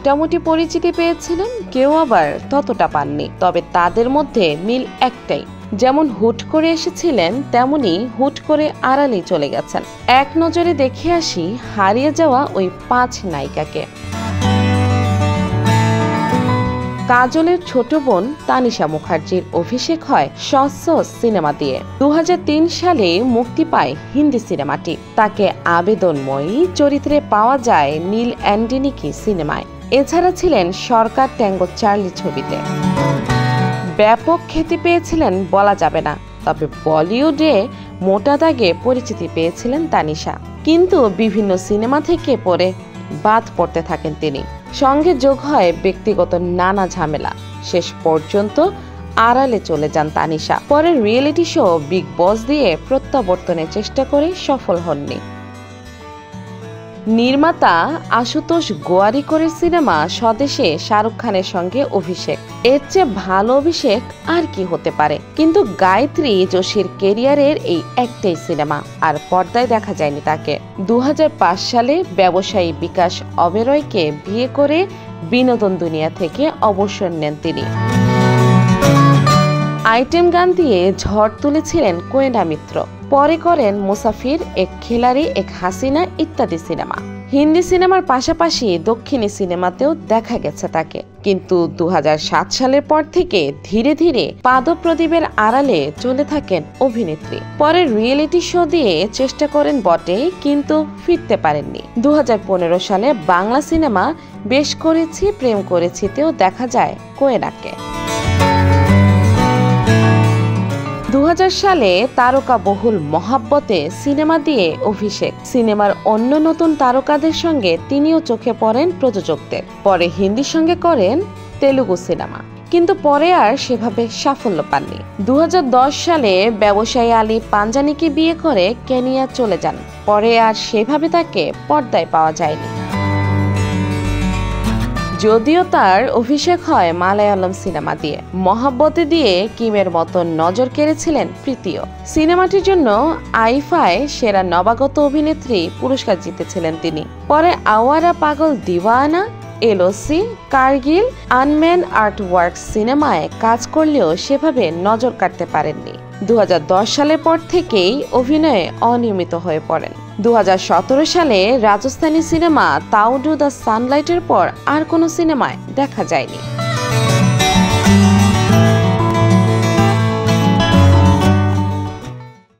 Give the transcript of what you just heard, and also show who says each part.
Speaker 1: মোটামুটি পরিচিতি পেয়েছিলেন, কেউ আবার ততটা পাননি। তবে তাদের মধ্যে মিল একটাই, যেমন হুট করে এসেছিলেন তেমনি হুট করে আড়ালে চলে গেছেন। এক নজরে দেখে আসি হারিয়ে যাওয়া ওই 5 নায়িকাকে। কাজলের ছোট বোন তানিশা মুখার্জির অভিষেক হয় স্বচ্ছ সিনেমা দিয়ে। 2003 সালে মুক্তি পায় হিন্দি সিনেমাটি। তাকে আবেদনময়ী চরিত্রে পাওয়া যায় নীল অ্যান্ডেনিকি সিনেমায়। এছাড়া ছিলেন সরকার ট্যাঙ্গো চার্লি ছবিতে। ব্যাপক খ্যাতি পেয়েছিলেন বলা যাবে না, তবে বলিউডে মোটা দাগে পরিচিতি পেয়েছিলেন তানিশা। কিন্তু বিভিন্ন সিনেমা থেকে পরে বাদ পড়তে থাকেন তিনি। সঙ্গে যোগ হয় ব্যক্তিগত নানা ঝামেলা। শেষ পর্যন্ত আড়ালে চলে যান তানিশা। পরে রিয়েলিটি শো বিগ বস দিয়ে প্রত্যাবর্তনের চেষ্টা করে সফল হননি। নির্মাতা আশুতোষ গোয়ারি করে সিনেমা স্বদেশে শাহরুখ খানের সঙ্গে অভিষেক। এর চেয়ে ভালো অভিষেক আর কি হতে পারে। কিন্তু গায়ত্রী যোশীর কেরিয়ারের এই একটাই সিনেমা, আর পর্দায় দেখা যায়নি তাকে। 2005 সালে ব্যবসায়ী বিকাশ অবেরয়কে বিয়ে করে বিনোদন দুনিয়া থেকে অবসর নেন তিনি। আইটেম গান দিয়ে ঝড় তুলেছিলেন কোয়েনা মিত্র। পরে করেন মুসাফির, এক খিলাড়ি, এক হাসিনা ইত্যাদি সিনেমা। হিন্দি সিনেমার পাশাপাশি দক্ষিণী সিনেমাতেও দেখা গেছে তাকে। কিন্তু 2007 সালের পর থেকে ধীরে ধীরে পাদপ্রদীপের আড়ালে চলে থাকেন অভিনেত্রী। পরে রিয়েলিটি শো দিয়ে চেষ্টা করেন বটে, কিন্তু ফিরতে পারেননি। 2015 সালে বাংলা সিনেমা বেশ করেছি প্রেম করেছিতেও দেখা যায় কোয়েনাকে। 2000 সালে তারকা বহুল মহাব্বতে সিনেমা দিয়ে অভিষেক। সিনেমার অন্য নতুন তারকাদের সঙ্গে তিনিও চোখে পড়েন প্রযোজকদের। পরে হিন্দির সঙ্গে করেন তেলুগু সিনেমা, কিন্তু পরে আর সেভাবে সাফল্য পাননি। 2010 সালে ব্যবসায়ী আলী পাঞ্জানিকে বিয়ে করে কেনিয়া চলে যান। পরে আর সেভাবে তাকে পর্দায় পাওয়া যায়নি। যদিও তার অভিষেক হয় মালায়ালম সিনেমা দিয়ে। মহাব্বতে দিয়ে কিমের মতো নজর কেড়েছিলেন প্রীতিও। সিনেমাটির জন্য আইফায় সেরা নবাগত অভিনেত্রী পুরস্কার জিতেছিলেন তিনি। পরে আওয়ারা পাগল দিওয়ানা, এলওসি, কারগিল, আনম্যান আর্ট ওয়ার্ক সিনেমায় কাজ করলেও সেভাবে নজর কাটতে পারেননি। 2010 সালের পর থেকেই অভিনয়ে অনিয়মিত হয়ে পড়েন। 2017 সালে রাজস্থানী সিনেমা তাউডু দ্য সানলাইটের পর আর কোনো সিনেমায় দেখা যায়নি।